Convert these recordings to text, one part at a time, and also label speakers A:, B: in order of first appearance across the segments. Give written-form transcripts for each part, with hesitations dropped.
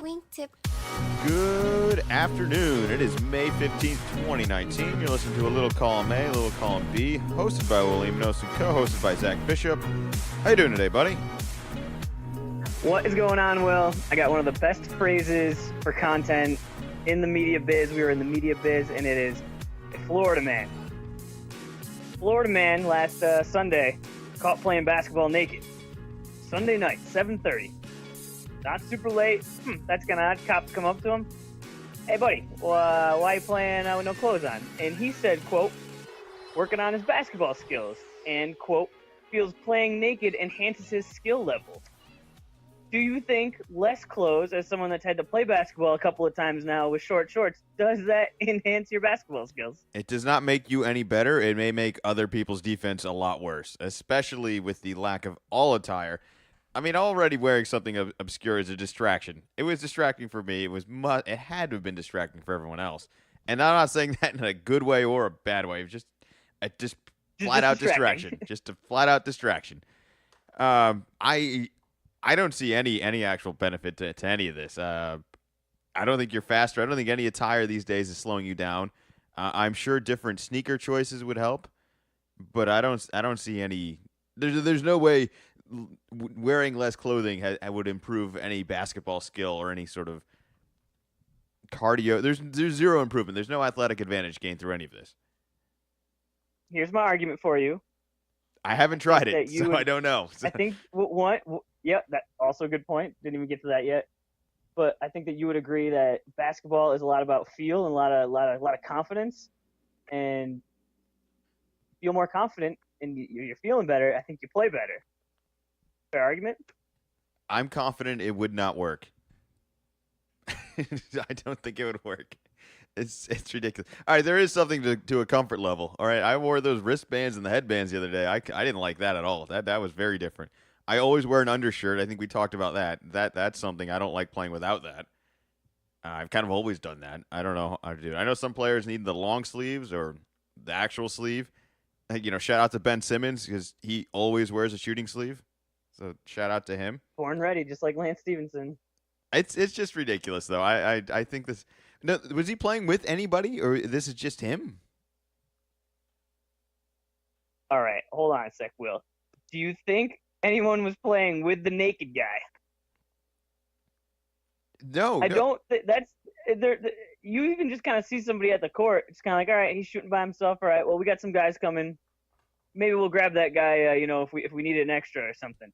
A: Wingtip.
B: Good afternoon. It is May 15th, 2019. You're listening to a little column A, a little column B, hosted by William Nost and co-hosted by Zach Bishop. How you doing today, buddy?
C: What is going on, Will? I got one of the best phrases for content in the media biz. We are in the media biz, and it is a Florida man. Florida man last Sunday caught playing basketball naked. Sunday night, 7:30. Not super late. That's kind of odd. Cops come up to him. Hey, buddy, why are you playing with no clothes on? And he said, quote, working on his basketball skills. And, quote, feels playing naked enhances his skill level. Do you think less clothes, as someone that's had to play basketball a couple of times now with short shorts, does that enhance your basketball skills?
B: It does not make you any better. It may make other people's defense a lot worse, especially with the lack of all attire. I mean, already wearing something obscure is a distraction. It was distracting for me. It had to have been distracting for everyone else. And I'm not saying that in a good way or a bad way. It was just flat out distraction. Just a flat out distraction. I don't see any actual benefit to any of this. I don't think you're faster. I don't think any attire these days is slowing you down. I'm sure different sneaker choices would help, but I don't see any. There's no way wearing less clothing would improve any basketball skill or any sort of cardio. There's zero improvement. There's no athletic advantage gained through any of this.
C: Here's my argument for you.
B: I haven't tried it, so I don't know.
C: I think that's also a good point. Didn't even get to that yet. But I think that you would agree that basketball is a lot about feel and a lot of confidence, and feel more confident and you're feeling better. I think you play better. Fair argument?
B: I'm confident it would not work. I don't think it would work. It's ridiculous. All right, there is something to a comfort level. All right, I wore those wristbands and the headbands the other day. I didn't like that at all. That was very different. I always wear an undershirt. I think we talked about that. That's something I don't like playing without that. I've kind of always done that. I don't know how to do it. I know some players need the long sleeves or the actual sleeve. Shout out to Ben Simmons because he always wears a shooting sleeve. So shout out to him.
C: Born ready, just like Lance Stevenson.
B: It's just ridiculous, though. I think this. No, was he playing with anybody, or this is just him?
C: All right, hold on a sec, Will. Do you think anyone was playing with the naked guy?
B: No,
C: I don't. That's there. You even just kind of see somebody at the court. It's kind of like, all right, he's shooting by himself. All right, well, we got some guys coming. Maybe we'll grab that guy. If we need an extra or something.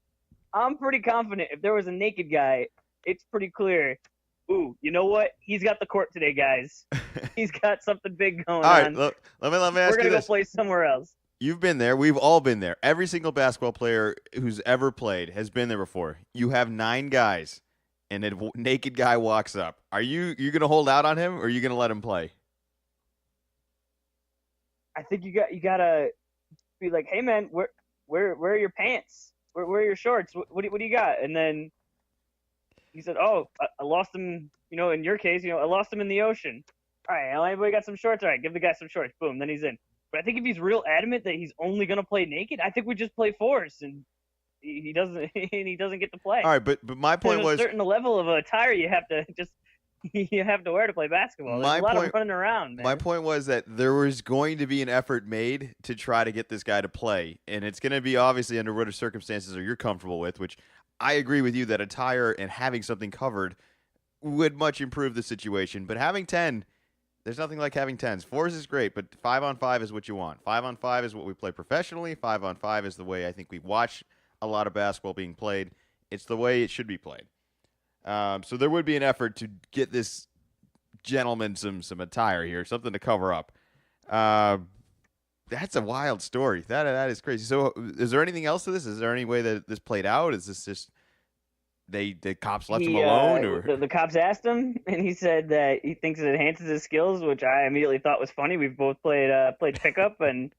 C: I'm pretty confident if there was a naked guy, it's pretty clear. Ooh, you know what? He's got the court today, guys. He's got something big going on.
B: All right, look, let me ask you this.
C: We're gonna go play somewhere else.
B: You've been there. We've all been there. Every single basketball player who's ever played has been there before. You have 9 guys, and a naked guy walks up. Are you gonna hold out on him, or are you gonna let him play?
C: I think you gotta be like, hey man, where are your pants? Where are your shorts? What do you got? And then he said, oh, I lost them. In your case, I lost them in the ocean. All right, anybody got some shorts? All right, give the guy some shorts. Boom, then he's in. But I think if he's real adamant that he's only gonna play naked, I think we just play fours, and he doesn't get to play.
B: All right, but my point was
C: a certain level of attire you have to wear to play basketball. There's a lot of running around, man.
B: My point was that there was going to be an effort made to try to get this guy to play, and it's going to be obviously under whatever circumstances you're comfortable with, which I agree with you that attire and having something covered would much improve the situation. But having 10, there's nothing like having 10s. 4s is great, but 5-on-5 is what you want. 5-on-5 is what we play professionally. 5-on-5 is the way I think we watch a lot of basketball being played. It's the way it should be played. So there would be an effort to get this gentleman some attire here, something to cover up. That's a wild story. That is crazy. So is there anything else to this? Is there any way that this played out? Is this just the cops left him alone? Or
C: the cops asked him, and he said that he thinks it enhances his skills, which I immediately thought was funny. We've both played pickup, and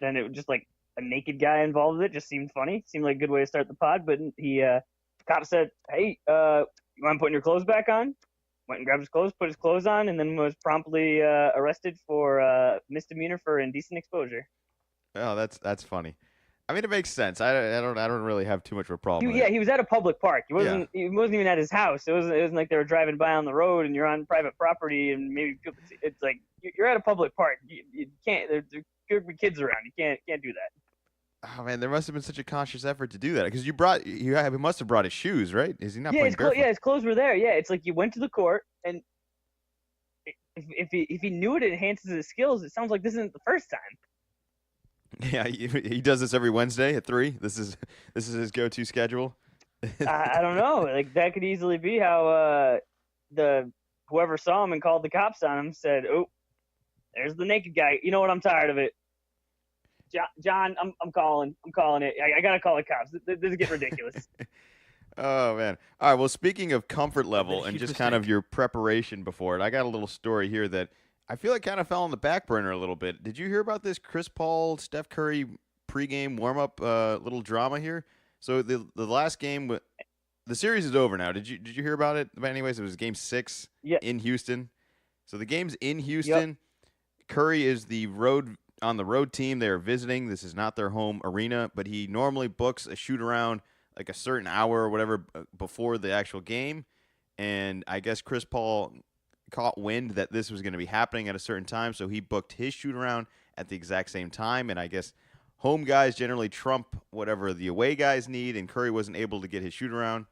C: then it just like a naked guy involved with it just seemed funny. Seemed like a good way to start the pod. But cop said, "Hey, you mind putting your clothes back on?" Went and grabbed his clothes, put his clothes on, and then was promptly arrested for misdemeanor for indecent exposure.
B: Oh, that's funny. I mean, it makes sense. I don't really have too much of a problem with it.
C: He was at a public park.
B: Yeah.
C: He wasn't even at his house. It wasn't like they were driving by on the road and you're on private property and maybe people could see. It's like you're at a public park. You can't. There could be kids around. You can't do that.
B: Oh man, there must have been such a conscious effort to do that because he must have brought his shoes, right? Is he not playing barefoot?
C: His clothes were there. Yeah, it's like you went to the court and if he knew it enhances his skills, it sounds like this isn't the first time.
B: Yeah, he does this every Wednesday at 3. This is his go-to schedule.
C: I don't know. Like that could easily be how the whoever saw him and called the cops on him said, "Oh, there's the naked guy. You know what? I'm tired of it. John, I'm calling it. I gotta call the cops. This is getting ridiculous."
B: Oh man. All right. Well, speaking of comfort level and
A: huge
B: just kind of
A: mistake.
B: your preparation before it, I got a little story here that I feel like kind of fell on the back burner a little bit. Did you hear about this Chris Paul, Steph Curry pregame warm up little drama here? So the last game, the series is over now. Did you hear about it? But anyways, it was Game 6
C: Yeah.
B: in Houston. So the game's in
C: Yep.
B: Houston. Curry is on the road team. They are visiting. This is not their home arena, but he normally books a shoot around like a certain hour or whatever before the actual game. And I guess Chris Paul caught wind that this was going to be happening at a certain time, so he booked his shoot around at the exact same time. And I guess home guys generally trump whatever the away guys need, and Curry wasn't able to get his shoot around.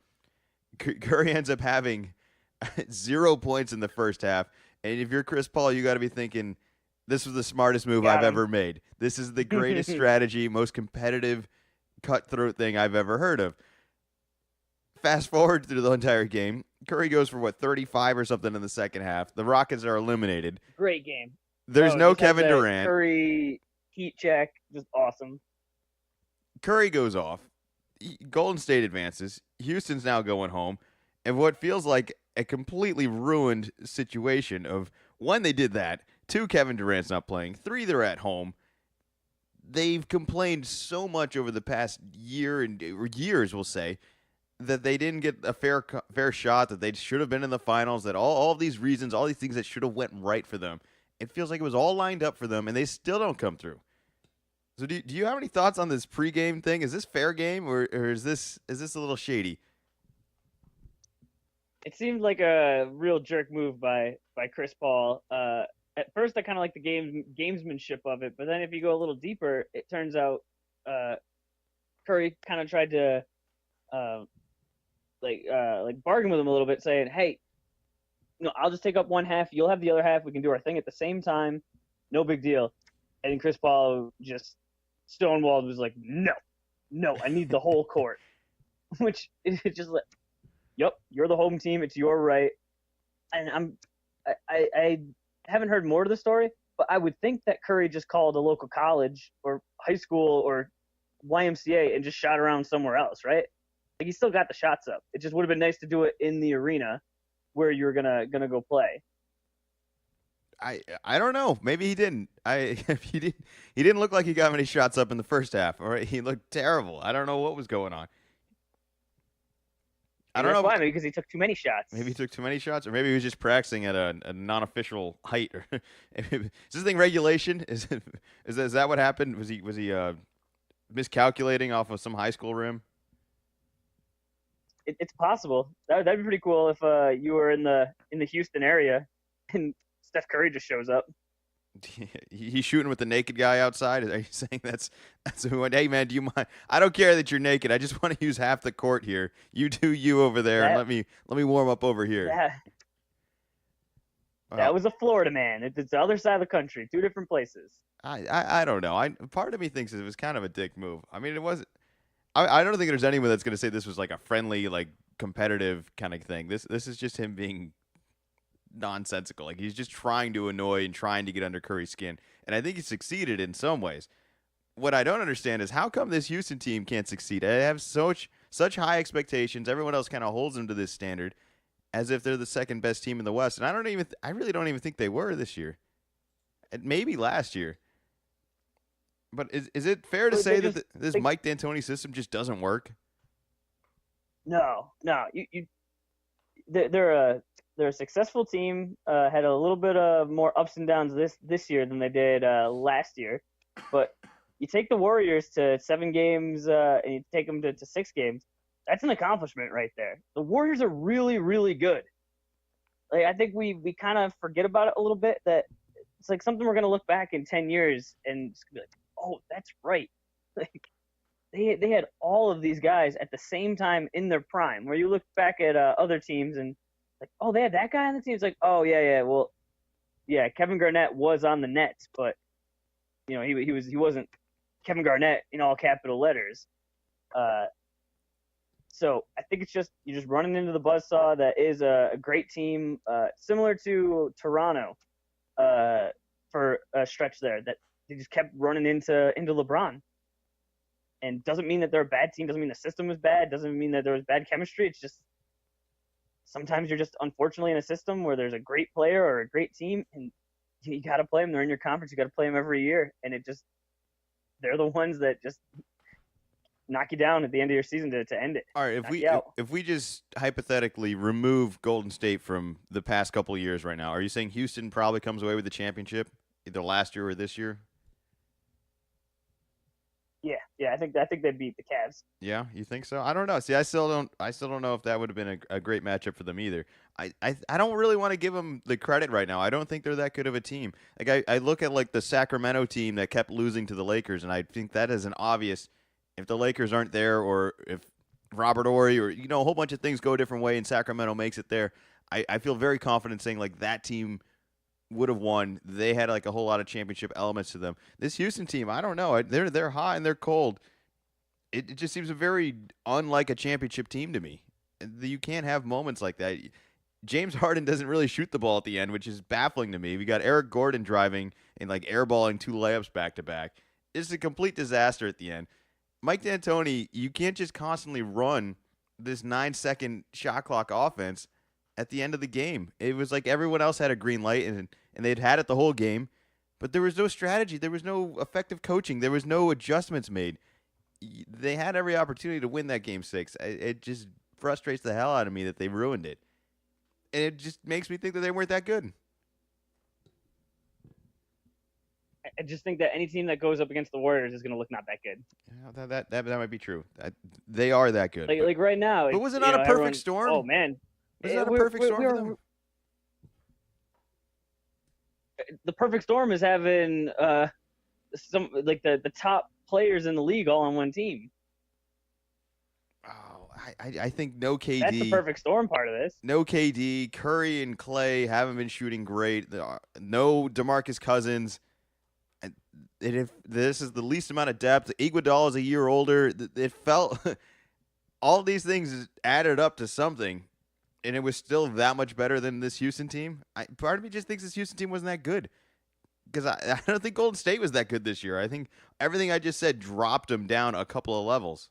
B: Curry ends up having 0 points in the first half. And if you're Chris Paul, you got to be thinking, this was the smartest move I've ever made. This is the greatest strategy, most competitive, cutthroat thing I've ever heard of. Fast forward through the entire game. Curry goes for 35 or something in the second half. The Rockets are eliminated.
C: Great game.
B: There's no
C: just had
B: Kevin
C: that
B: Durant.
C: Curry heat check, just awesome.
B: Curry goes off. Golden State advances. Houston's now going home. And what feels like a completely ruined situation of, one, they did that. 2, Kevin Durant's not playing. 3, they're at home. They've complained so much over the past year or years, we'll say, that they didn't get a fair shot, that they should have been in the finals, that all these reasons, all these things that should have went right for them. It feels like it was all lined up for them, and they still don't come through. So do you have any thoughts on this pregame thing? Is this fair game, or is this a little shady?
C: It seemed like a real jerk move by Chris Paul. At first, I kind of like the gamesmanship of it, but then if you go a little deeper, it turns out Curry kind of tried to like bargain with him a little bit, saying, "Hey, no, I'll just take up one half. You'll have the other half. We can do our thing at the same time. No big deal." And Chris Paul just stonewalled, was like, "No, I need the whole court," which is just like, "Yep, you're the home team. It's your right." And I haven't heard more to the story, but I would think that Curry just called a local college or high school or YMCA and just shot around somewhere else, right? Like he still got the shots up. It just would have been nice to do it in the arena where you were gonna go play.
B: I don't know. Maybe he didn't. He didn't look like he got many shots up in the first half. All right, he looked terrible. I don't know what was going on. I don't know.
C: Why? Maybe because he took too many shots.
B: Maybe he took too many shots, or maybe he was just practicing at a non-official height. Is this thing regulation? Is that what happened? Was he miscalculating off of some high school rim?
C: It's possible. That'd be pretty cool if you were in the Houston area and Steph Curry just shows up.
B: He's shooting with the naked guy outside. Are you saying that's who? Hey man, do you mind? I don't care that you're naked. I just want to use half the court here. You do you over there, and let me warm up over here.
C: Yeah. That was a Florida man. It's the other side of the country, 2 different places.
B: I don't know. Part of me thinks it was kind of a dick move. I mean, it wasn't. I don't think there's anyone that's going to say this was like a friendly, like competitive kind of thing. This is just him being nonsensical. Like he's just trying to annoy and trying to get under Curry's skin. And I think he succeeded in some ways. What I don't understand is how come this Houston team can't succeed? They have such high expectations. Everyone else kind of holds them to this standard as if they're the second best team in the West. And I really don't even think they were this year. And maybe last year. But is it fair to
C: But they
B: say that
C: just
B: this
C: they,
B: Mike D'Antoni system just doesn't work?
C: no. They're a successful team. Had a little bit of more ups and downs this year than they did last year, but you take the Warriors to 7 games and you take them to 6 games. That's an accomplishment right there. The Warriors are really really good. Like I think we kind of forget about it a little bit. That it's like something we're gonna look back in 10 years and be like, oh, that's right. Like they had all of these guys at the same time in their prime. Where you look back at other teams and like, oh, they had that guy on the team. It's like, oh yeah, well, yeah, Kevin Garnett was on the Nets, but he wasn't Kevin Garnett in all capital letters. Uh, so I think it's just you're just running into the buzzsaw that is a great team, similar to Toronto, uh, for a stretch there that they just kept running into LeBron. And doesn't mean that they're a bad team. Doesn't mean the system was bad. Doesn't mean that there was bad chemistry. It's just sometimes you're just unfortunately in a system where there's a great player or a great team, and you got to play them. They're in your conference. You got to play them every year, and they're the ones that just knock you down at the end of your season to end it.
B: All right,
C: Knock you out.
B: if we just hypothetically remove Golden State from the past couple of years right now, are you saying Houston probably comes away with the championship either last year or this year?
C: Yeah. I think they beat the Cavs.
B: Yeah, you think so? I don't know. See, I still don't know if that would have been a great matchup for them either. I don't really want to give them the credit right now. I don't think they're that good of a team. Like I look at like the Sacramento team that kept losing to the Lakers, and I think that is an obvious. If the Lakers aren't there, or if Robert Ory or a whole bunch of things go a different way and Sacramento makes it there, I feel very confident saying like that team would have won. They had like a whole lot of championship elements to them. This Houston team, I don't know. They're hot and they're cold. It just seems very unlike a championship team to me. You can't have moments like that. James Harden doesn't really shoot the ball at the end, which is baffling to me. We got Eric Gordon driving and like airballing 2 layups back to back. It's a complete disaster at the end. Mike D'Antoni, you can't just constantly run this 9-second shot clock offense at the end of the game. It was like everyone else had a green light and they'd had it the whole game, but there was no strategy. There was no effective coaching. There was no adjustments made. They had every opportunity to win that game 6. It just frustrates the hell out of me that they ruined it. And it just makes me think that they weren't that good.
C: I just think that any team that goes up against the Warriors is going to look not that good.
B: Yeah, that might be true. They are that good.
C: Like right now,
B: but was it not a perfect storm?
C: Oh man,
B: was it not a perfect storm for them?
C: The perfect storm is having some like the top players in the league all on one team.
B: Oh, I think no KD.
C: That's the perfect storm part of this.
B: No KD, Curry and Clay haven't been shooting great. No DeMarcus Cousins. If this is the least amount of depth, Iguodala is a year older. It felt all these things added up to something, and it was still that much better than this Houston team. Part of me just thinks this Houston team wasn't that good because I don't think Golden State was that good this year. I think everything I just said dropped them down a couple of levels.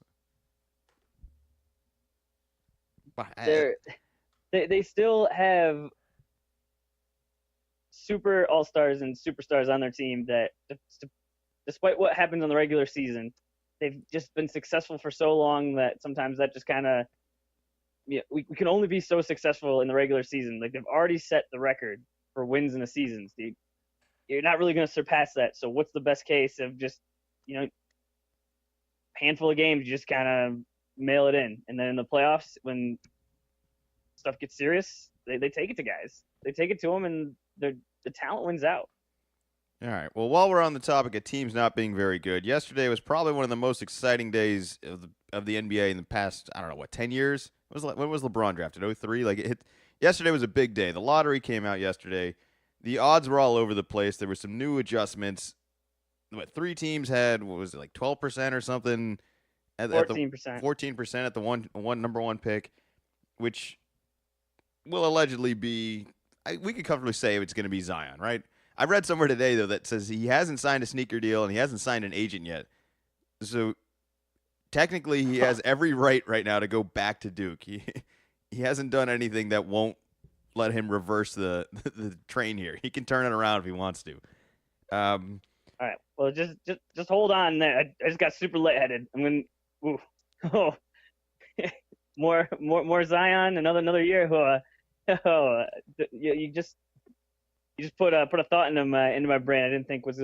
C: They still have super all-stars and superstars on their team that, despite what happens in the regular season, they've just been successful for so long that sometimes that just kind of, we can only be so successful in the regular season. Like they've already set the record for wins in a season, Steve. You're not really going to surpass that. So what's the best case of just, handful of games, you just kind of mail it in. And then in the playoffs, when stuff gets serious, they take it to guys. They take it to them, and the talent wins out.
B: All right. Well, while we're on the topic of teams not being very good, yesterday was probably one of the most exciting days of the NBA in the past, I don't know, 10 years? When was LeBron drafted? 03? Yesterday was a big day. The lottery came out yesterday. The odds were all over the place. There were some new adjustments. 3 teams had, 12% or something?
C: 14%.
B: 14% at the one number 1 pick, which will allegedly be, we could comfortably say it's going to be Zion, right? I read somewhere today, though, that says he hasn't signed a sneaker deal and he hasn't signed an agent yet. So technically he has every right now to go back to Duke. He hasn't done anything that won't let him reverse the train here. He can turn it around if he wants to.
C: All right. Well, just hold on there. I just got super lightheaded. I'm gonna, ooh, oh, more Zion, another year. Oh, you just put a thought into my brain I didn't think was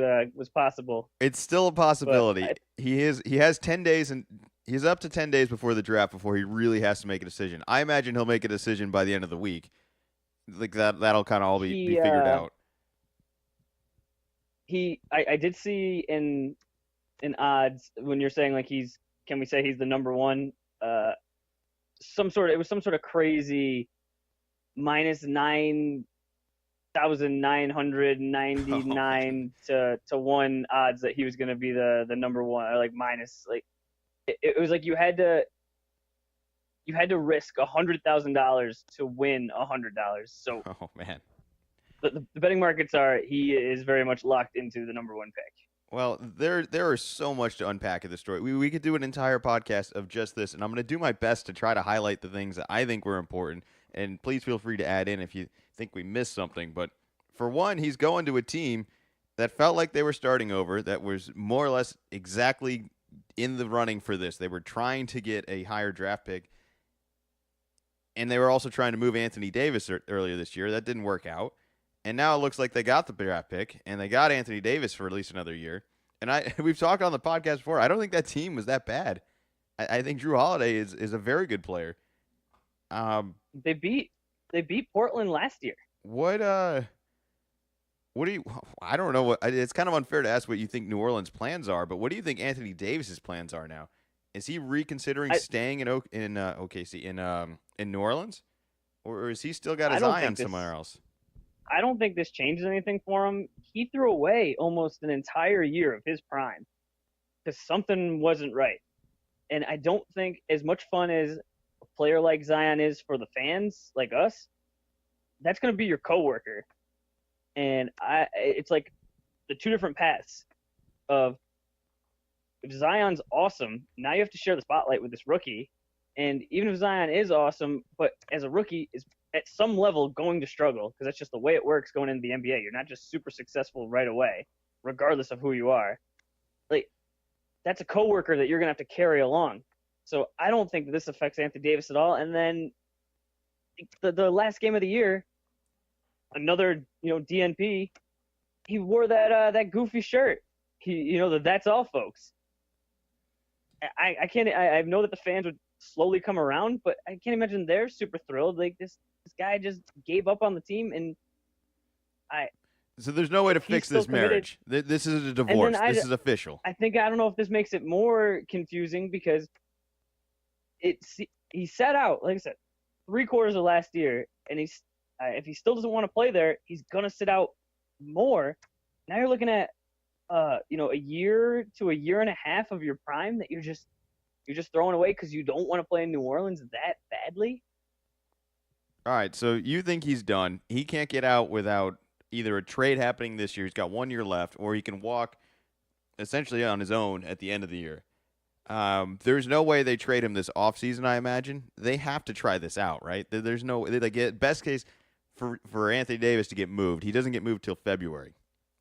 C: possible.
B: It's still a
C: But
B: possibility. He has 10 days, and he's up to 10 days before the draft before he really has to make a decision. I imagine he'll make a decision by the end of the week. Like that'll kind of all be
C: he
B: figured out.
C: I did see in odds when you're saying like he's can we say he's the number one? It was some sort of crazy minus 9,999 to one odds that he was going to be the number one, or like minus like it was like you had to risk $100,000 to win $100. So
B: Oh man.
C: the betting markets are he is very much locked into the number one pick.
B: Well, there is so much to unpack in the story. We could do an entire podcast of just this, and I'm going to do my best to try to highlight the things that I think were important. And please feel free to add in if you think we missed something. But for one, he's going to a team that felt like they were starting over, that was more or less exactly in the running for this. They were trying to get a higher draft pick, and they were also trying to move Anthony Davis earlier this year. That didn't work out. And now it looks like they got the draft pick, and they got Anthony Davis for at least another year. And we've talked on the podcast before. I don't think that team was that bad. I think Drew Holiday is a very good player.
C: They beat Portland last year.
B: What do you? I don't know. It's kind of unfair to ask what you think New Orleans' plans are, but what do you think Anthony Davis's plans are now? Is he reconsidering staying in OKC in New Orleans, or is he still got his eye on somewhere else?
C: I don't think this changes anything for him. He threw away almost an entire year of his prime because something wasn't right. And I don't think, as much fun as a player like Zion is for the fans like us, that's going to be your coworker. And it's like the two different paths of if Zion's awesome, now you have to share the spotlight with this rookie. And even if Zion is awesome, but as a rookie is at some level going to struggle because that's just the way it works going into the NBA. You're not just super successful right away, regardless of who you are. Like that's a coworker that you're gonna have to carry along. So I don't think that this affects Anthony Davis at all. And then the last game of the year, another DNP, he wore that goofy shirt. That's all, folks. I can't. I know that the fans would slowly come around, but I can't imagine they're super thrilled. Like this guy just gave up on the team, and
B: So there's no way to fix this marriage. This is a divorce. This is official.
C: I don't know if this makes it more confusing because he sat out, like I said, 3/4 of last year, and if he still doesn't want to play there, he's gonna sit out more. Now you're looking at a year to a year and a half of your prime that you're just throwing away because you don't want to play in New Orleans that badly.
B: All right, so you think he's done. He can't get out without either a trade happening this year. He's got 1 year left, or he can walk essentially on his own at the end of the year. There's no way they trade him this offseason, I imagine. They have to try this out, right? There's no best case for Anthony Davis to get moved. He doesn't get moved till February,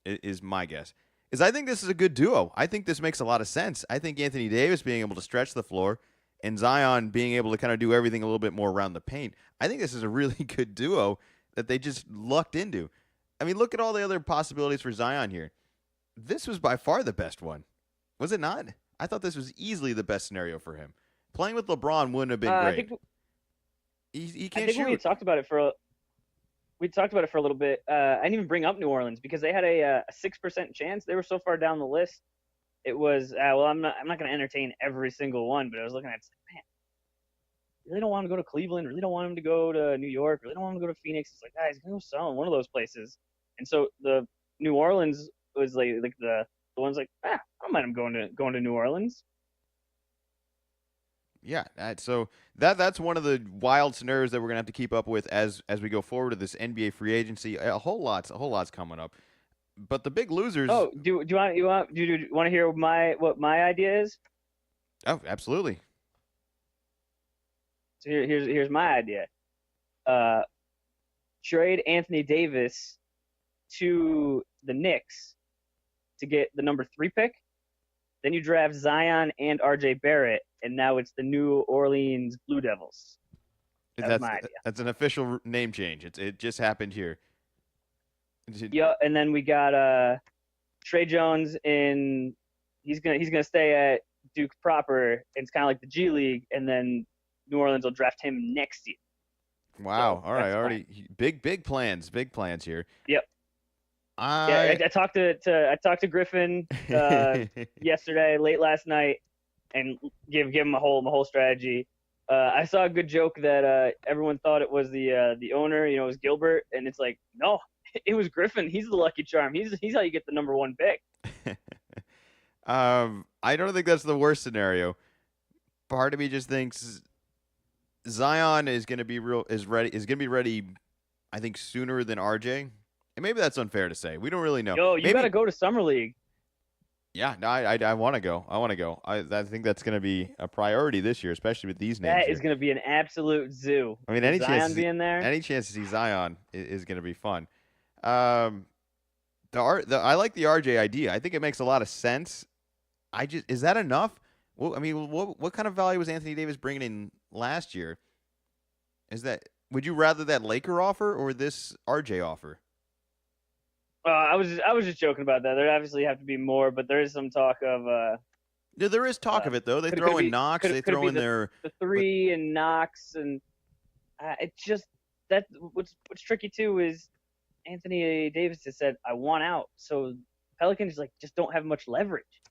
B: is my guess. I think this is a good duo. I think this makes a lot of sense. I think Anthony Davis being able to stretch the floor and Zion being able to kind of do everything a little bit more around the paint. I think this is a really good duo that they just lucked into. I mean, look at all the other possibilities for Zion here. This was by far the best one. Was it not? I thought this was easily the best scenario for him. Playing with LeBron wouldn't have been great. He can't shoot.
C: We talked about it for a little bit. I didn't even bring up New Orleans because they had a 6% chance. They were so far down the list. It was I'm not going to entertain every single one, but I was looking at it, man, really don't want him to go to Cleveland, really don't want him to go to New York, really don't want him to go to Phoenix. It's like, guys, go sell one of those places. And so the New Orleans was like the one's like, I don't mind him going to New Orleans.
B: Yeah, so that's one of the wild scenarios that we're gonna have to keep up with as we go forward to this NBA free agency. A whole lot's coming up, but the big losers.
C: Oh, do you want to hear what my idea is?
B: Oh, absolutely.
C: So here's my idea. Trade Anthony Davis to the Knicks to get the number 3 pick. Then you draft Zion and R.J. Barrett, and now it's the New Orleans Blue Devils. That was
B: That's
C: my idea.
B: that's an official name change. It just happened here.
C: Yeah, and then we got Trey Jones in. He's gonna stay at Duke proper. It's kind of like the G League, and then New Orleans will draft him next year.
B: Wow.
C: So
B: All right.
C: that's
B: Already big plans. Big plans here.
C: Yep. Yeah,
B: I
C: I talked to Griffin yesterday, late last night, and give him a whole strategy. I saw a good joke that everyone thought it was the owner, it was Gilbert, and it's like, no, it was Griffin. He's the lucky charm. He's how you get the number 1 pick.
B: I don't think that's the worst scenario. Part of me just thinks Zion is going to be ready. I think sooner than RJ, and maybe that's unfair to say. We don't really know.
C: Yo, you
B: maybe,
C: gotta go to summer league.
B: Yeah, no, I want to go. I want to go. I think that's going to be a priority this year, especially with these names.
C: That
B: here.
C: is gonna be an absolute zoo.
B: I mean, any
C: Zion being there,
B: any chance to see Zion is going to be fun. I like the RJ idea. I think it makes a lot of sense. Is that enough? Well, I mean, what kind of value was Anthony Davis bringing in last year? Would you rather that Laker offer or this RJ offer?
C: I was just joking about that. There obviously have to be more, but there is some talk of
B: Yeah, there is talk of it though. They
C: could
B: throw
C: it
B: in
C: be-
B: Knox.
C: could it-
B: They
C: could it
B: throw
C: be
B: in
C: the 3 and Knox, and it's just that what's tricky too is Anthony Davis has said, I want out. So Pelicans just don't have much leverage,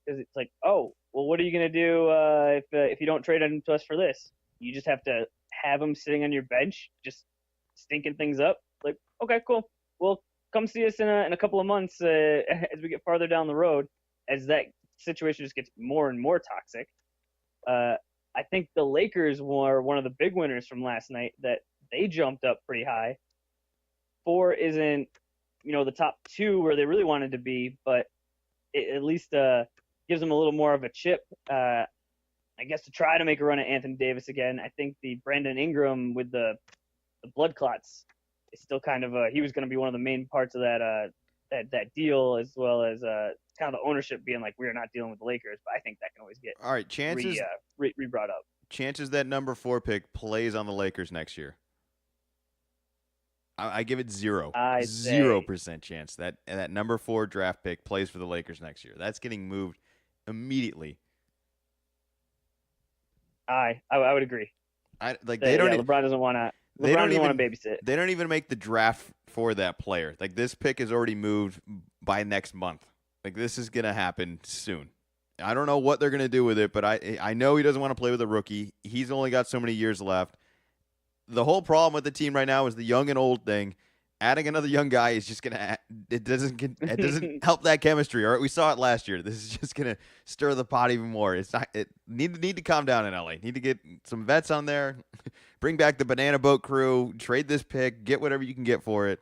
C: because it's like, oh, well, what are you gonna do if you don't trade him to us for this? You just have to have him sitting on your bench, just stinking things up. Like, okay, cool. Well, come see us in a couple of months as we get farther down the road, as that situation just gets more and more toxic. I think the Lakers were one of the big winners from last night, that they jumped up pretty high. 4 isn't, the top 2 where they really wanted to be, but it at least gives them a little more of a chip, I guess, to try to make a run at Anthony Davis again. I think the Brandon Ingram with the blood clots is still kind of he was going to be one of the main parts of that deal, as well as kind of the ownership being like, we're not dealing with the Lakers, but I think that can always get
B: all right. Chances
C: brought up.
B: Chances that number 4 pick plays on the Lakers next year. I give it 0% chance that number 4 draft pick plays for the Lakers next year. That's getting moved immediately.
C: I would agree. LeBron doesn't want to. LeBron doesn't want to babysit.
B: They don't even make the draft for that player. Like, this pick is already moved by next month. Like, this is gonna happen soon. I don't know what they're gonna do with it, but I know he doesn't want to play with a rookie. He's only got so many years left. The whole problem with the team right now is the young and old thing. Adding another young guy is just gonna it doesn't help that chemistry. All right, we saw it last year. This is just gonna stir the pot even more. It's not. It need to calm down in LA. Need to get some vets on there. Bring back the banana boat crew. Trade this pick. Get whatever you can get for it.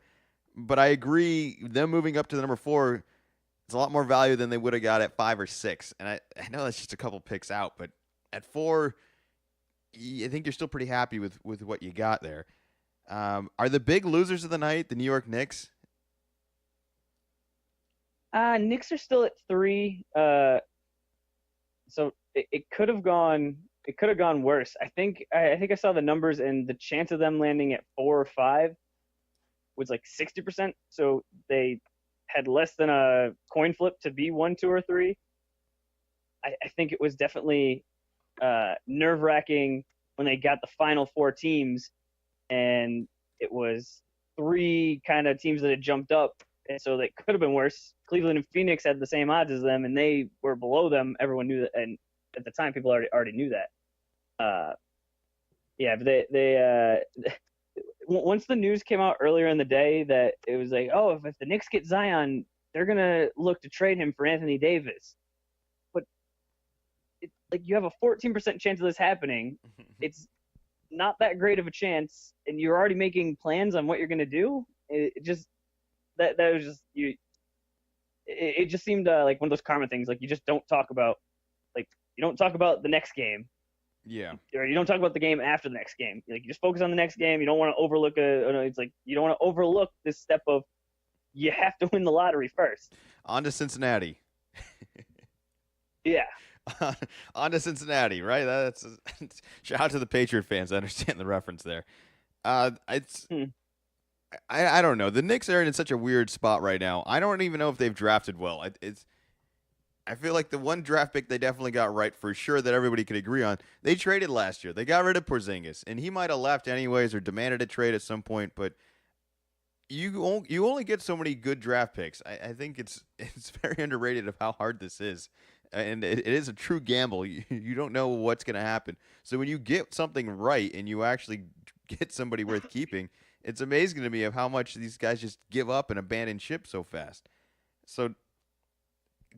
B: But I agree. Them moving up to the number 4, it's a lot more value than they would have got at 5 or 6. And I know that's just a couple picks out, but at 4, I think you're still pretty happy with what you got there. Are the big losers of the night the New York Knicks?
C: Knicks are still at 3. So it could have gone. It could have gone worse. I think I saw the numbers, and the chance of them landing at 4 or 5 was like 60%. So they had less than a coin flip to be 1, 2, or 3. I think it was definitely nerve-wracking when they got the final 4 teams, and it was 3 kind of teams that had jumped up, and so that could have been worse. Cleveland and Phoenix had the same odds as them, and they were below them. Everyone knew that, and at the time, people already knew that. But they once the news came out earlier in the day that it was like, oh, if the Knicks get Zion, they're gonna look to trade him for Anthony Davis. But you have a 14% chance of this happening. It's not that great of a chance, and you're already making plans on what you're gonna do. It just that was just you. It just seemed like one of those karma things. Like, you just don't talk about the next game.
B: Yeah.
C: Or you don't talk about the game after the next game. Like, you just focus on the next game. You don't want to overlook it's like you don't want to overlook this step of you have to win the lottery first.
B: On to Cincinnati.
C: Yeah.
B: On to Cincinnati, right? That's shout out to the Patriot fans. I understand the reference there. It's
C: Hmm.
B: I don't know. The Knicks are in such a weird spot right now. I don't even know if they've drafted well. I feel like the one draft pick they definitely got right for sure that everybody could agree on. They traded last year. They got rid of Porzingis, and he might have left anyways or demanded a trade at some point. But you only get so many good draft picks. I think it's very underrated of how hard this is, and it is a true gamble. You don't know what's going to happen. So when you get something right and you actually get somebody worth keeping, it's amazing to me of how much these guys just give up and abandon ship so fast. So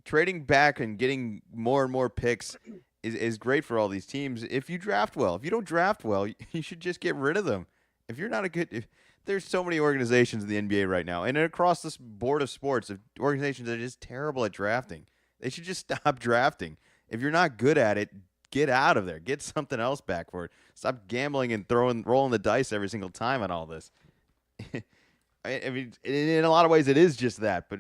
B: trading back and getting more and more picks is great for all these teams if you draft well. If you don't draft well, you should just get rid of them. If you're not a good, if, there's so many organizations in the NBA right now, and across this board of sports, of organizations that are just terrible at drafting. They should just stop drafting. If you're not good at it, get out of there. Get something else back for it. Stop gambling and rolling the dice every single time on all this. I mean, in a lot of ways, it is just that. But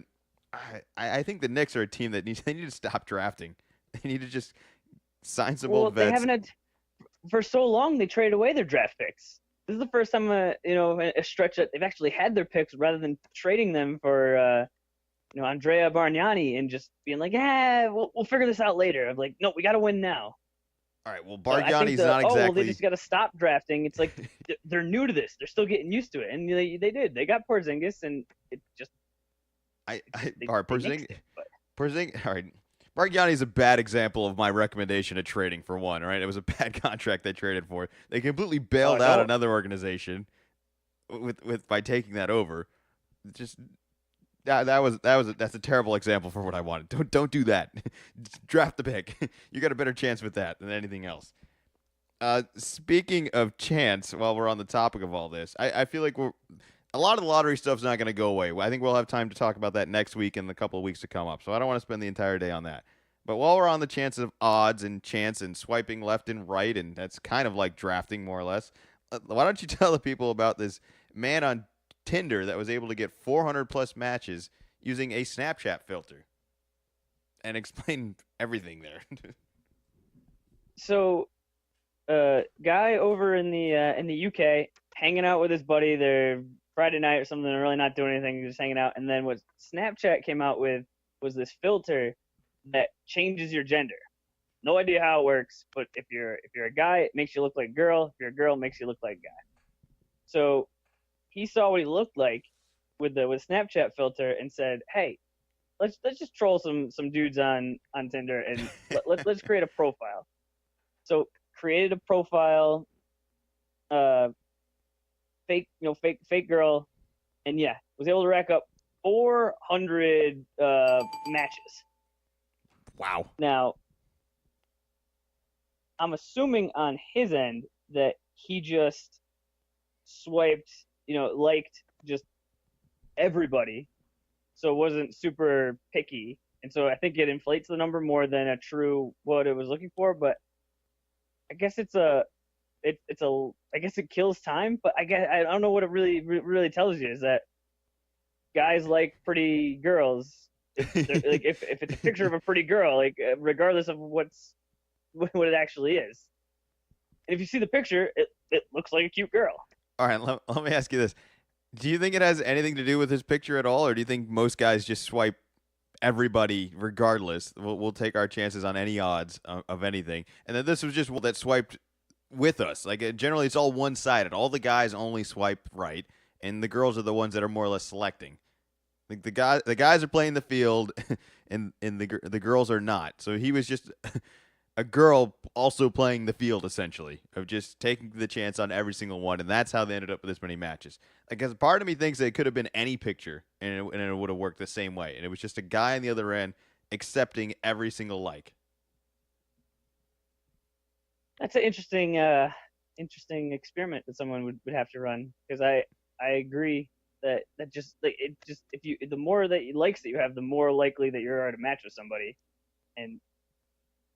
B: I think the Knicks are a team that they need to stop drafting. They need to just sign some
C: Well,
B: old
C: they
B: vets.
C: haven't had for so long. They traded away their draft picks. This is the first time, a stretch that they've actually had their picks rather than trading them for, Andrea Bargnani and just being like, yeah, we'll figure this out later. I'm like, no, we got to win now.
B: All right. Well,
C: So I think
B: Bargnani's not
C: they
B: exactly.
C: just got to stop drafting. It's like they're new to this. They're still getting used to it, and they did. They got Porzingis, and it just
B: All right,
C: they nixed it. But
B: All right. Bargnani is a bad example of my recommendation of trading for one. All right, it was a bad contract they traded for. They completely bailed out
C: no,
B: another organization with by taking that over. Just that's a terrible example for what I wanted. Don't do that. Draft the pick. You got a better chance with that than anything else. Speaking of chance, while we're on the topic of all this, I feel like a lot of the lottery stuff's not going to go away. I think we'll have time to talk about that next week and the couple of weeks to come up. So I don't want to spend the entire day on that. But while we're on the chance of odds and chance and swiping left and right, and that's kind of like drafting more or less, why don't you tell the people about this man on Tinder that was able to get 400 plus matches using a Snapchat filter and explain everything there?
C: so guy over in the UK hanging out with his buddy. They're Friday night or something. They're really not doing anything, just hanging out. And then what Snapchat came out with was this filter that changes your gender. No idea how it works, but if you're a guy, it makes you look like a girl. If you're a girl, it makes you look like a guy. So he saw what he looked like with Snapchat filter and said, "Hey, let's just troll some dudes on Tinder and let's create a profile." So created a profile, uh, fake girl, and yeah, was able to rack up 400 matches.
B: Wow.
C: Now, I'm assuming on his end that he just swiped, liked just everybody, so it wasn't super picky, and so I think it inflates the number more than a true what it was looking for. But I guess I guess it kills time, but I don't know what it really tells you is that guys like pretty girls. If it's a picture of a pretty girl, like regardless of what it actually is, and if you see the picture, it looks like a cute girl.
B: All right, let me ask you this. Do you think it has anything to do with his picture at all, or do you think most guys just swipe everybody regardless? We'll take our chances on any odds of anything. And then this was just one that swiped with us. Like generally, it's all one sided. All the guys only swipe right, and the girls are the ones that are more or less selecting. Like the guys are playing the field, and the girls are not. So he was just a girl also playing the field essentially of just taking the chance on every single one, and that's how they ended up with this many matches. Because part of me thinks that it could have been any picture, and it would have worked the same way, and it was just a guy on the other end accepting every single like.
C: That's an interesting experiment that someone would have to run, because I agree that just like it just if you the more that you likes that you have, the more likely that you're to match with somebody. And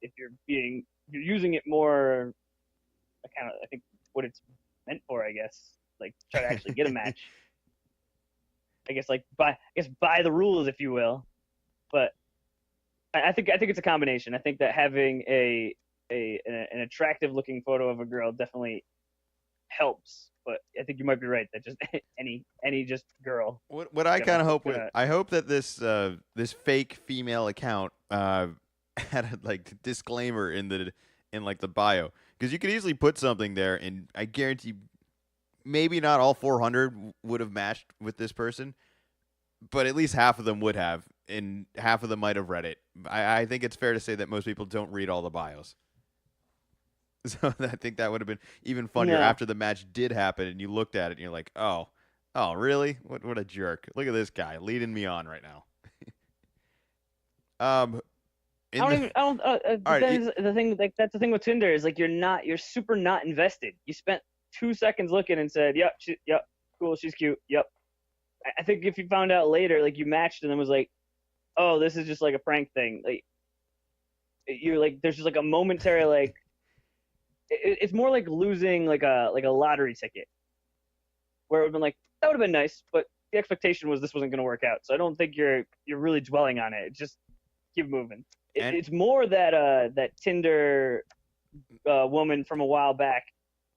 C: if you're using it more, I think what it's meant for, I guess, like try to actually get a match. I guess like by the rules, if you will. But I think it's a combination. I think that having an attractive looking photo of a girl definitely helps. But I think you might be right that just any just girl
B: What
C: is
B: I kind
C: gonna
B: of hope with
C: gonna
B: I hope that this fake female account had a like disclaimer in like the bio, because you could easily put something there, and I guarantee maybe not all 400 would have matched with this person, but at least half of them would have, and half of them might have read it. I think it's fair to say that most people don't read all the bios. So I think that would have been even funnier
C: no.
B: after the match did happen, and you looked at it and you're like, oh, really? What a jerk! Look at this guy leading me on right now. Um,
C: I
B: in
C: don't
B: the
C: even. I don't.
B: all
C: But
B: right,
C: then the thing, like that's the thing with Tinder is like you're super not invested. You spent 2 seconds looking and said, "Yep, yep, cool, she's cute, yep." I think if you found out later, like you matched and then was like, "Oh, this is just like a prank thing," like you're like, there's just like a momentary like, it's more like losing like a lottery ticket where it would have been like that would have been nice, but the expectation was this wasn't going to work out. So I don't think you're really dwelling on it. Just keep moving.
B: and
C: It's more that that Tinder woman from a while back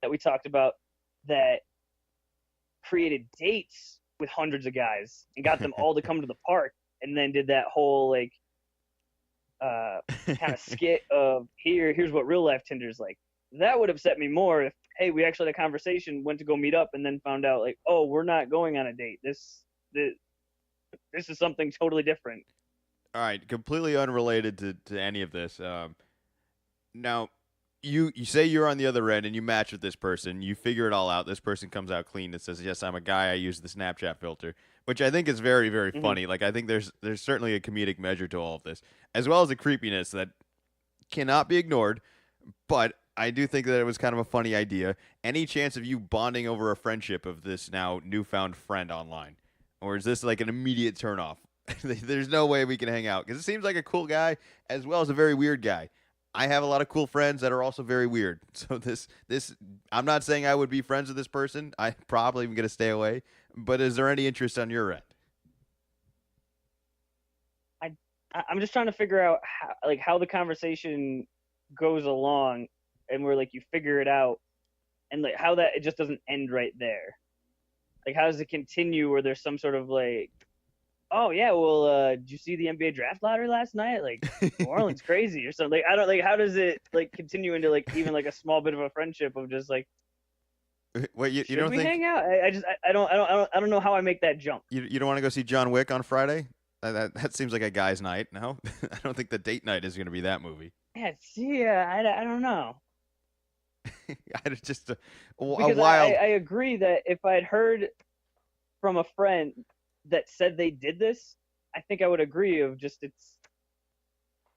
C: that we talked about that created dates with hundreds of guys and got them all to come to the park and then did that whole like kind of skit of here's what real life Tinder's like. That would upset me more if hey we actually had a conversation, went to go meet up, and then found out like oh we're not going on a date. This is something totally different.
B: all right, completely unrelated to any of this. Now, you say you're on the other end and you match with this person. You figure it all out. This person comes out clean and says, "Yes, I'm a guy. I use the Snapchat filter," which I think is very, very
C: Mm-hmm.
B: funny. Like I think there's certainly a comedic measure to all of this, as well as a creepiness that cannot be ignored. But I do think that it was kind of a funny idea. Any chance of you bonding over a friendship of this now newfound friend online, or is this like an immediate turnoff? There's no way we can hang out because it seems like a cool guy as well as a very weird guy. I have a lot of cool friends that are also very weird. So this I'm not saying I would be friends with this person. I probably am going to stay away. But is there any interest on your end?
C: I I'm just trying to figure out how the conversation goes along, and where like you figure it out, and like how that it just doesn't end right there. Like how does it continue where there's some sort of like oh yeah, well, did you see the NBA draft lottery last night? Like New Orleans crazy or something. Like I don't like how does it like continue into like even like a small bit of a friendship of just like
B: Wait, you
C: should
B: don't
C: we
B: think
C: hang out? I don't know how I make that jump.
B: you don't want to go see John Wick on Friday? That seems like a guy's night. No, I don't think the date night is going to be that movie.
C: Yeah, see, I don't know
B: It's just a
C: because
B: wild.
C: I agree that if I'd heard from a friend that said they did this, I think I would agree of just it's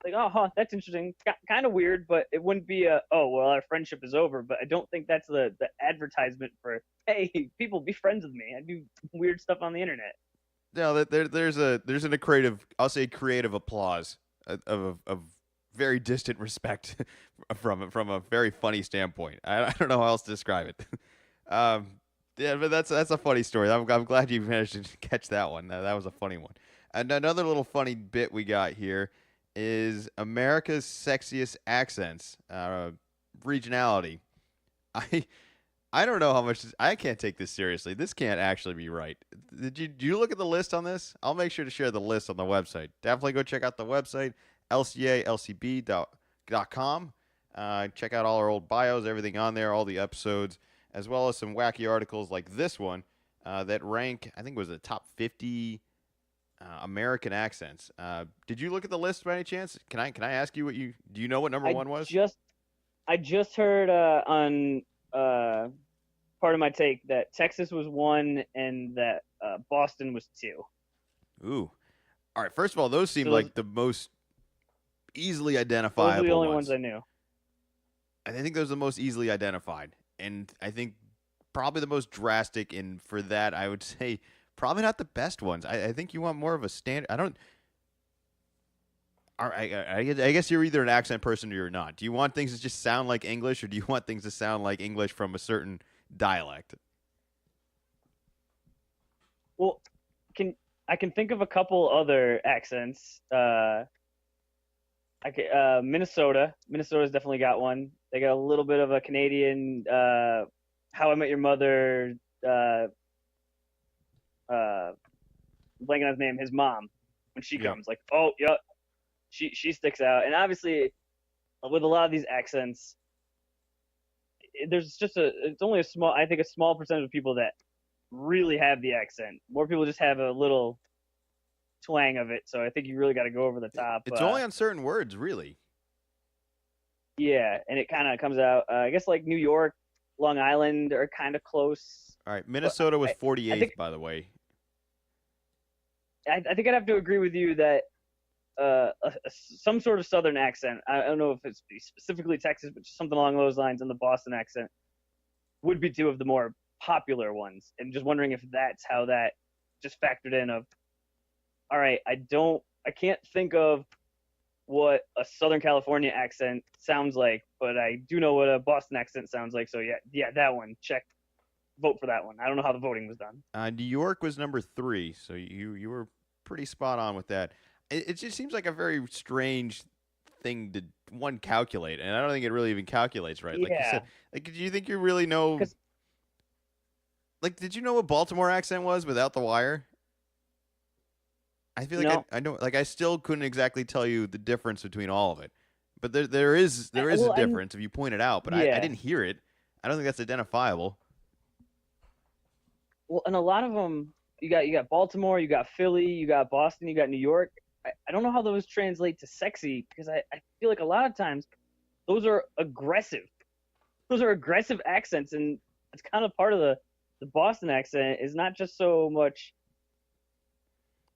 C: like oh huh, that's interesting, kind of weird, but it wouldn't be a oh well our friendship is over. But I don't think that's the advertisement for hey people be friends with me. I do weird stuff on the internet.
B: No, there's a creative, I'll say creative applause of very distant respect from a very funny standpoint. I don't know how else to describe it. Um, yeah, but that's a funny story. I'm glad you managed to catch that one. That was a funny one. And another little funny bit we got here is America's sexiest accents, regionality. I I don't know how much I can't take this seriously. This can't actually be right. Did you look at the list on this? I'll make sure to share the list on the website. Definitely go check out the website, lcalcb.com. Check out all our old bios, everything on there, all the episodes, as well as some wacky articles like this one that rank, I think it was the top 50 American accents. Did you look at the list by any chance? Can I ask you do you know what number
C: I
B: one was?
C: just I just heard on uh, part of my take that Texas was one and that Boston was two.
B: Ooh. All right. First of all, those seem
C: So those
B: like the most easily
C: those are the
B: identifiable
C: only ones
B: ones.
C: I knew.
B: I think those are the most easily identified, and I think probably the most drastic. And for that, I would say probably not the best ones. I think you want more of a standard. I don't. All right, I guess you're either an accent person or you're not. Do you want things to just sound like English, or do you want things to sound like English from a certain dialect?
C: Well, can I can think of a couple other accents. Minnesota. Minnesota's definitely got one. They got a little bit of a Canadian. How I Met Your Mother. Uh, uh, Blanking on his name. His mom, when she
B: Yeah.
C: comes, like, oh, yeah, she sticks out. And obviously, with a lot of these accents, there's just it's only a small, I think, a small percentage of people that really have the accent. More people just have a little twang of it. So I think you really got to go over the top.
B: It's only on certain words, really.
C: Yeah, and it kind of comes out. I guess like New York, Long Island are kind of close.
B: All right,
C: But
B: Minnesota was
C: I
B: 48th,
C: think
B: by the way.
C: I think I'd have to agree with you that some sort of Southern accent. I don't know if it's specifically Texas, but just something along those lines, and the Boston accent would be two of the more popular ones. And just wondering if that's how that just factored in. Of all right, I can't think of what a Southern California accent sounds like, but I do know what a Boston accent sounds like. So yeah, that one. Check, vote for that one. I don't know how the voting was done.
B: New York was number 3, so you were pretty spot on with that. It just seems like a very strange thing to one calculate, and I don't think it really even calculates right. Like you said,
C: Yeah,
B: like, do you think you really know?
C: because
B: Like, did you know what Baltimore accent was without the wire? I feel like
C: no,
B: I know, like I still couldn't exactly tell you the difference between all of it, but there is a
C: well, and
B: difference if you point it out. But I
C: yeah,
B: didn't hear it. I don't think that's identifiable.
C: well, and a lot of them, you got Baltimore, you got Philly, you got Boston, you got New York. I don't know how those translate to sexy because I feel like a lot of times those are aggressive. Those are aggressive accents, and it's kind of part of the Boston accent is not just so much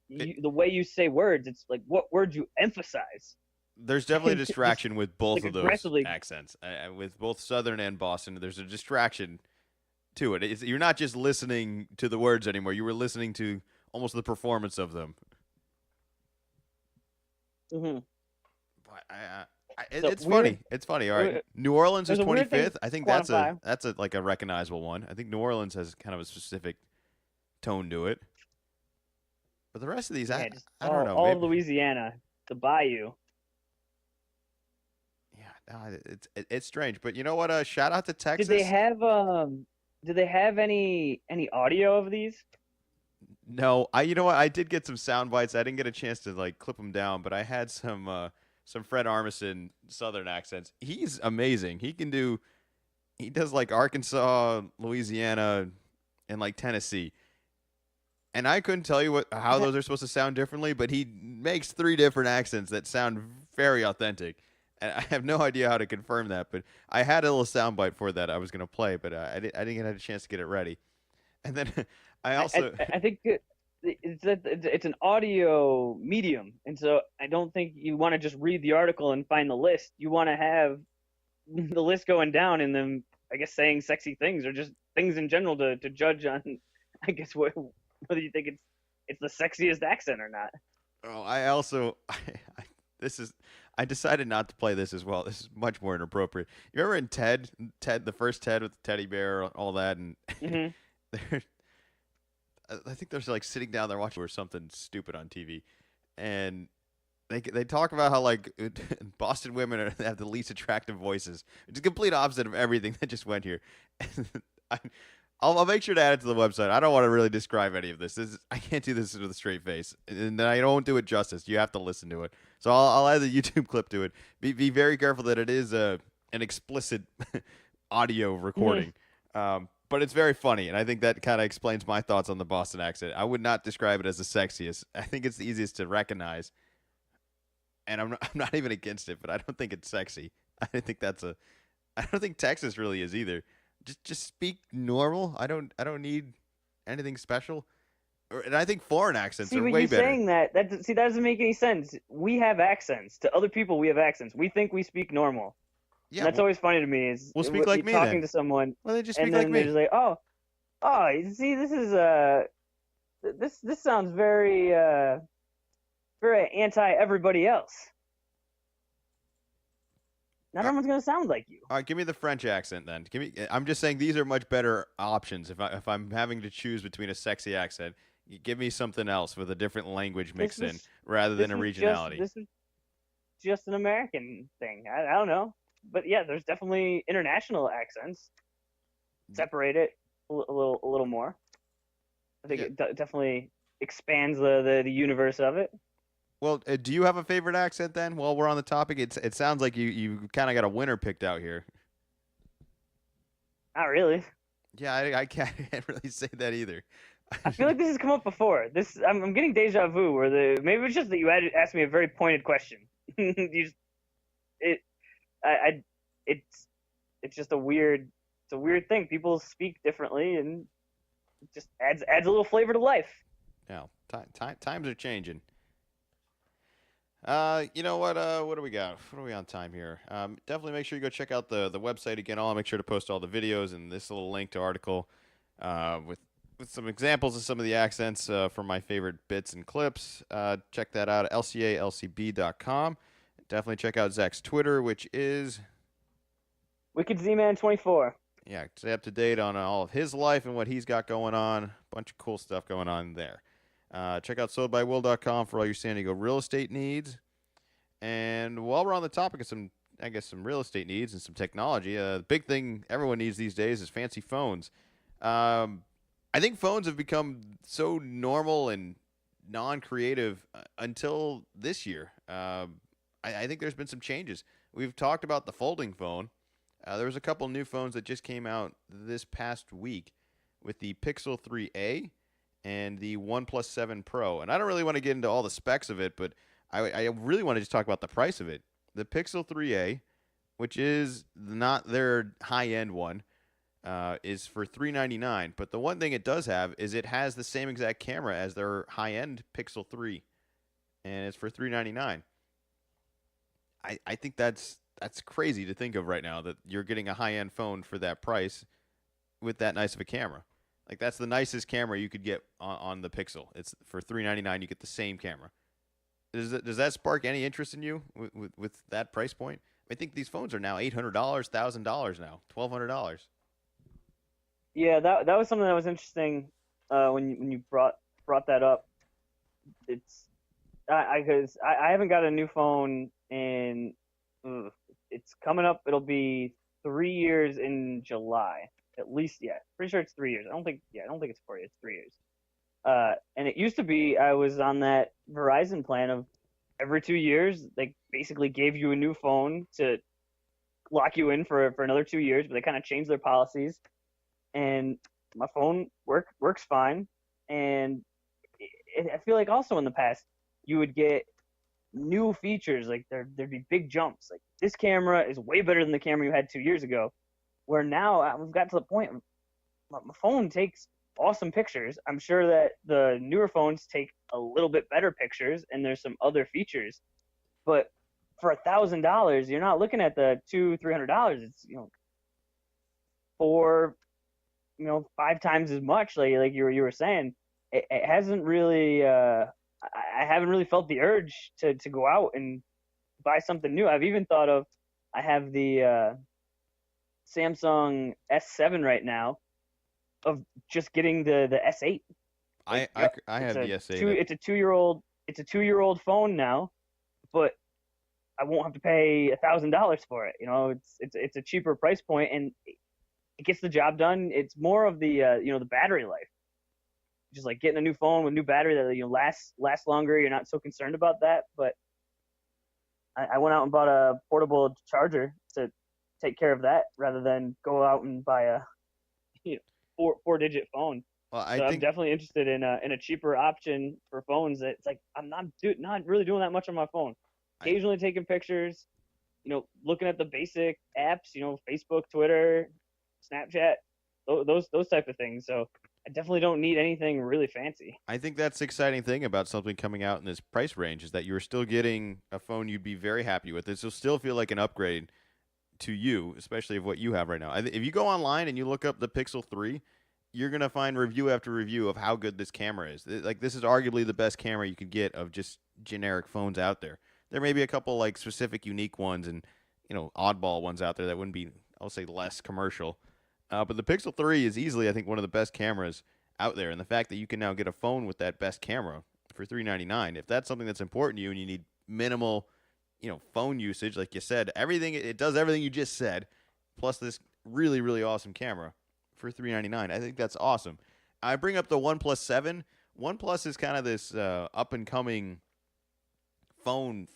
B: It,
C: the way you say words. It's like what words you emphasize.
B: there's definitely a
C: Just
B: distraction with both
C: like
B: of those
C: aggressively.
B: accents. With both Southern and Boston, there's a distraction to it. You're not just listening to the words anymore. You were listening to almost the performance of them.
C: Hmm.
B: But
C: So
B: it's
C: weird.
B: funny. It's funny. All right, New Orleans is
C: There's a weird thing
B: 25th.
C: to
B: I think
C: quantify.
B: that's a like a recognizable one. I think New Orleans has kind of a specific tone to it. But the rest of these,
C: Yeah, just
B: I don't know.
C: all of
B: Maybe
C: Louisiana, the Bayou.
B: yeah, no, it's strange. But you know what? Shout out to
C: Did they
B: Texas.
C: have any audio of these?
B: No, I you know what? I did get some sound bites. I didn't get a chance to like clip them down, but I had some Fred Armisen Southern accents. He's amazing. He does like Arkansas, Louisiana, and like Tennessee. And I couldn't tell you how those are supposed to sound differently, but he makes 3 different accents that sound very authentic. And I have no idea how to confirm that, but I had a little soundbite for that I was going to play, but I didn't get a chance to get it ready. And then I also
C: I think it's an audio medium, and so I don't think you want to just read the article and find the list. You want to have the list going down and then I guess saying sexy things or just things in general to judge on. I guess whether you think it's the sexiest accent or not.
B: oh, I also I this is I decided not to play this as well. This is much more inappropriate. You remember in Ted, the first Ted with the teddy bear, all that, and
C: Hmm.
B: they're I think they're like sitting down there watching or something stupid on TV, and they talk about how like Boston women have the least attractive voices. It's a complete opposite of everything that just went here. I, I'll make sure to add it to the website. I don't want to really describe any of this. I can't do this with a straight face, and I don't do it justice. You have to listen to it. So I'll add the YouTube clip to it. Be very careful that it is an explicit audio
C: Hmm.
B: recording. But it's very funny, and I think that kind of explains my thoughts on the Boston accent. I would not describe it as the sexiest. I think it's the easiest to recognize, and I'm not even against it, but I don't think it's sexy. I think that's a. I don't think Texas really is either. Just speak normal. I don't need anything special. And I think foreign accents
C: See,
B: are
C: but
B: way
C: you
B: better.
C: saying that doesn't make any sense. We have accents to other people. We have accents. We think we speak normal, and
B: Yeah,
C: that's always funny to me. Is
B: we'll speak like
C: you
B: me
C: talking
B: then.
C: to someone,
B: Well, they just
C: and
B: speak like
C: then they're
B: me.
C: just like, oh, you see, this sounds very anti everybody else. Not
B: Uh,
C: everyone's gonna sound like you.
B: All right, give me the French accent then. Give me. I'm just saying these are much better options if I'm having to choose between a sexy accent. Give me something else with a different language
C: This
B: mixed in
C: is
B: rather than
C: this
B: a
C: is just
B: regionality.
C: this is just an American thing. I don't know, but yeah, there's definitely international accents.
B: Y-
C: Separate it a little more. I think
B: Yeah.
C: it definitely expands the universe of it.
B: Well, do you have a favorite accent then? While we're on the topic, it sounds like you kind of got a winner picked out here.
C: Not really.
B: Yeah, I can't, can't really say that either.
C: I feel like this has come up before. I'm getting deja vu where the maybe it's just that you had asked me a very pointed question. you just it I it's it's just a weird thing. People speak differently, and it just adds a little flavor to life.
B: Now, times are changing. You know what? What do we got? What are we on time here? Definitely make sure you go check out the website again. I'll make sure to post all the videos and this little link to article, with some examples of some of the accents from my favorite bits and clips. Check that out at lcalcb.com. Definitely check out Zach's Twitter, which is,
C: Wicked Z Man 24.
B: yeah, stay up to date on all of his life and what he's got going on. Bunch of cool stuff going on there. Check out soldbywill.com for all your San Diego real estate needs. And while we're on the topic of some, I guess, some real estate needs and some technology, the big thing everyone needs these days is fancy phones. Um, I think phones have become so normal and non-creative until this year. I think there's been some changes. We've talked about the folding phone. There was a couple new phones that just came out this past week with the Pixel 3a and the OnePlus 7 Pro. And I don't really want to get into all the specs of it, but I really want to just talk about the price of it. The Pixel 3a, which is not their high-end one, is for $399. But the one thing it does have is it has the same exact camera as their high-end Pixel 3, and it's for $399. I think that's crazy to think of right now that you're getting a high-end phone for that price with that nice of a camera. Like that's the nicest camera you could get on the Pixel. It's for $399. You get the same camera. Does that spark any interest in you with that price point? I think these phones are now $800, $1,000 now, $1,200.
C: Yeah, that was something that was interesting when you brought that up. It's I because I haven't got a new phone in it's coming up. It'll be 3 years in July, at least. Yeah, pretty sure it's 3 years. I don't think it's 4 years. It's 3 years. And it used to be I was on that Verizon plan of every 2 years they basically gave you a new phone to lock you in for another 2 years, but they kind of changed their policies, and my phone works fine. And I feel like also in the past you would get new features, like there'd be big jumps. Like this camera is way better than the camera you had 2 years ago. Where now we've got to the point my phone takes awesome pictures. I'm sure that the newer phones take a little bit better pictures, and there's some other features. But for $1,000, you're not looking at the $200-300. It's four, 5 times as much. Like you were saying, it hasn't really. I haven't really felt the urge to go out and buy something new. I've even thought of. I have the Samsung S7 right now, of just getting the S8. Like, yep,
B: I have the S8.
C: it's a 2-year-old. It's a 2-year-old phone now, but I won't have to pay $1,000 for it. It's a cheaper price point, and it gets the job done. It's more of the battery life, just like getting a new phone with new battery that lasts longer. You're not so concerned about that. But I went out and bought a portable charger to take care of that, rather than go out and buy a four-digit phone.
B: Well, I
C: So I'm
B: think
C: definitely interested in a cheaper option for phones. That it's like I'm not really doing that much on my phone.
B: I,
C: Occasionally taking pictures, looking at the basic apps, Facebook, Twitter, Snapchat, those type of things. So I definitely don't need anything really fancy.
B: I think that's the exciting thing about something coming out in this price range is that you're still getting a phone you'd be very happy with. This will still feel like an upgrade to you, especially of what you have right now. If you go online and you look up the Pixel 3, you're going to find review after review of how good this camera is. Like this is arguably the best camera you could get of just generic phones out there. There may be a couple like specific unique ones and oddball ones out there that wouldn't be, I'll say, less commercial. But the Pixel 3 is easily, I think, one of the best cameras out there, and the fact that you can now get a phone with that best camera for $399, if that's something that's important to you and you need minimal, phone usage, like you said, everything it does everything you just said, plus this really really awesome camera for $399. I think that's awesome. I bring up the OnePlus 7. OnePlus is kind of this up and coming phone.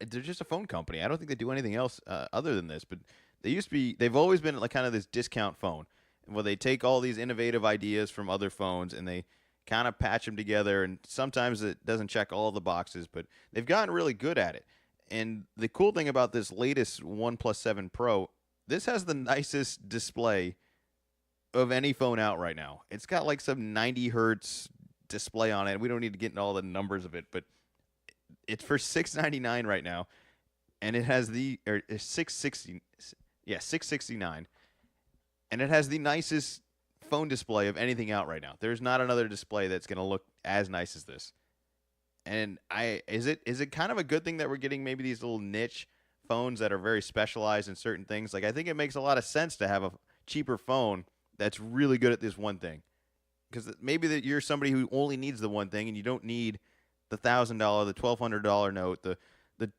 B: They're just a phone company. I don't think they do anything else other than this. But they've always been like kind of this discount phone, where they take all these innovative ideas from other phones and they kind of patch them together. And sometimes it doesn't check all the boxes, but they've gotten really good at it. And the cool thing about this latest OnePlus 7 Pro, this has the nicest display of any phone out right now. It's got like some 90 hertz display on it. We don't need to get into all the numbers of it, but it's for $699 right now, and it has the 660, yeah, 669, and it has the nicest phone display of anything out right now. There's not another display that's going to look as nice as this. And is it kind of a good thing that we're getting maybe these little niche phones that are very specialized in certain things? Like, I think it makes a lot of sense to have a cheaper phone that's really good at this one thing, because maybe that you're somebody who only needs the one thing and you don't need the $1,000, the $1,200 Note, the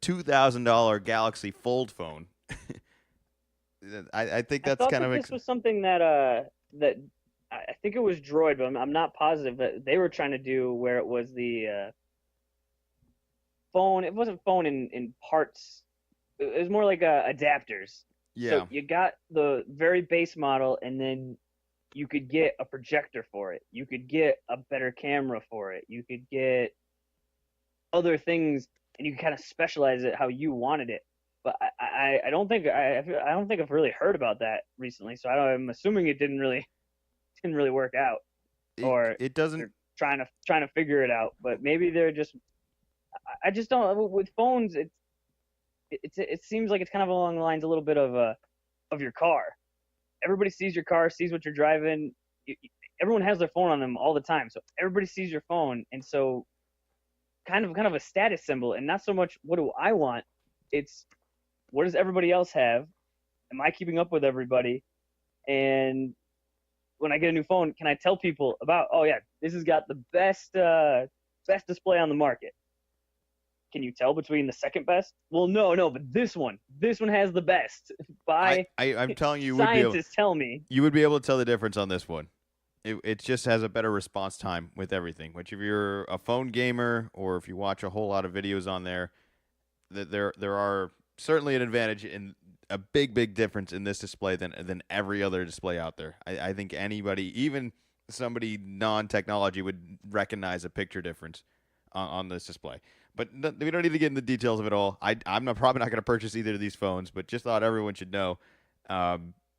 B: $2,000 Galaxy Fold phone. I think
C: I
B: that's
C: thought
B: kind
C: that
B: of
C: this was something that I think it was Droid, but I'm not positive that they were trying to do, where it was the phone. It wasn't phone in parts. It was more like adapters. So
B: yeah.
C: you got the very base model, and then you could get a projector for it. You could get a better camera for it. You could get other things, and you can kind of specialize it how you wanted it. But I don't think I don't think I've really heard about that recently. So I'm assuming it didn't really work out, or
B: It doesn't.
C: they're trying to figure it out. But maybe they're just, I just don't, with phones. It seems like it's kind of along the lines a little bit of your car. Everybody sees your car, sees what you're driving. Everyone has their phone on them all the time, so everybody sees your phone, and so kind of a status symbol, and not so much what do I want. It's what does everybody else have? Am I keeping up with everybody? And when I get a new phone, can I tell people about? Oh yeah, this has got the best display on the market. Can you tell between the second best? Well, no, but this one has the best. By
B: I'm telling you,
C: scientists tell me.
B: you would be able to tell the difference on this one. It just has a better response time with everything. Which if you're a phone gamer or if you watch a whole lot of videos on there, there are certainly an advantage in a big difference in this display than every other display out there. I think anybody, even somebody non-technology, would recognize a picture difference on this display. But we don't need to get into the details of it all. I'm probably not going to purchase either of these phones, but just thought everyone should know.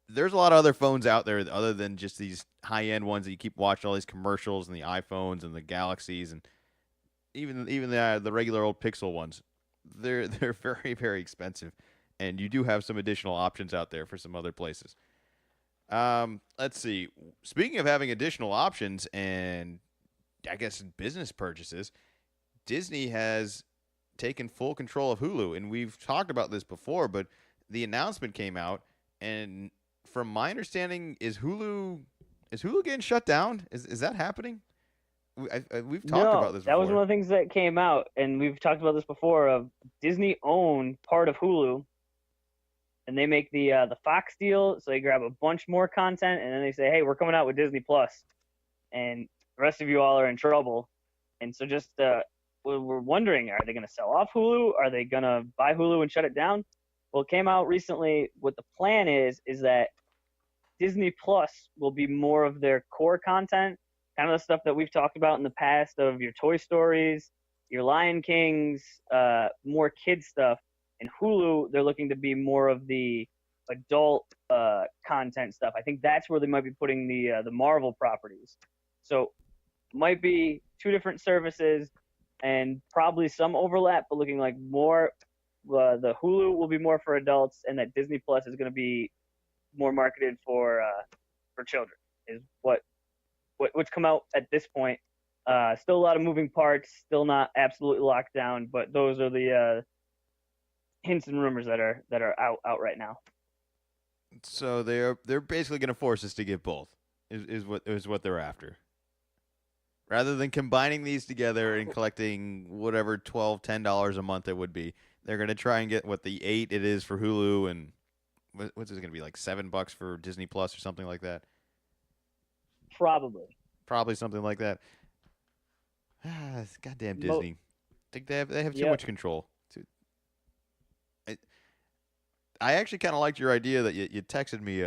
B: There's a lot of other phones out there other than just these high-end ones that you keep watching all these commercials and the iPhones and the Galaxies and even the regular old Pixel ones. They're very very expensive, and you do have some additional options out there for some other places. Let's see. Speaking of having additional options and I guess business purchases, Disney has taken full control of Hulu, and we've talked about this before, but the announcement came out, and from my understanding, is Hulu getting shut down? Is that happening? We've talked about
C: No,
B: this
C: that was
B: before.
C: one of the things that came out, and we've talked about this before. Of Disney owned part of Hulu, and they make the Fox deal, so they grab a bunch more content, and then they say, "Hey, we're coming out with Disney Plus," and the rest of you all are in trouble. And so just we're wondering, are they going to sell off Hulu? Are they going to buy Hulu and shut it down? Well, it came out recently. What the plan is that Disney Plus will be more of their core content, kind of the stuff that we've talked about in the past of your Toy Stories, your Lion Kings, more kid stuff. And Hulu, they're looking to be more of the adult content stuff. I think that's where they might be putting the Marvel properties. So might be two different services and probably some overlap, but looking like more the Hulu will be more for adults, and that Disney Plus is going to be more marketed for children. Is what's come out at this point. Still a lot of moving parts, still not absolutely locked down, but those are the hints and rumors that are out right now.
B: So they're basically going to force us to get both. is what they're after. Rather than combining these together and collecting whatever $12, $10 a month it would be, they're gonna try and get what the 8 it is for Hulu, and what's it gonna be, like $7 for Disney Plus or something like that.
C: Probably.
B: Probably something like that. Ah, goddamn
C: Mo-
B: Disney. Think they have too
C: yep.
B: much control. I, I actually kind of liked your idea that you texted me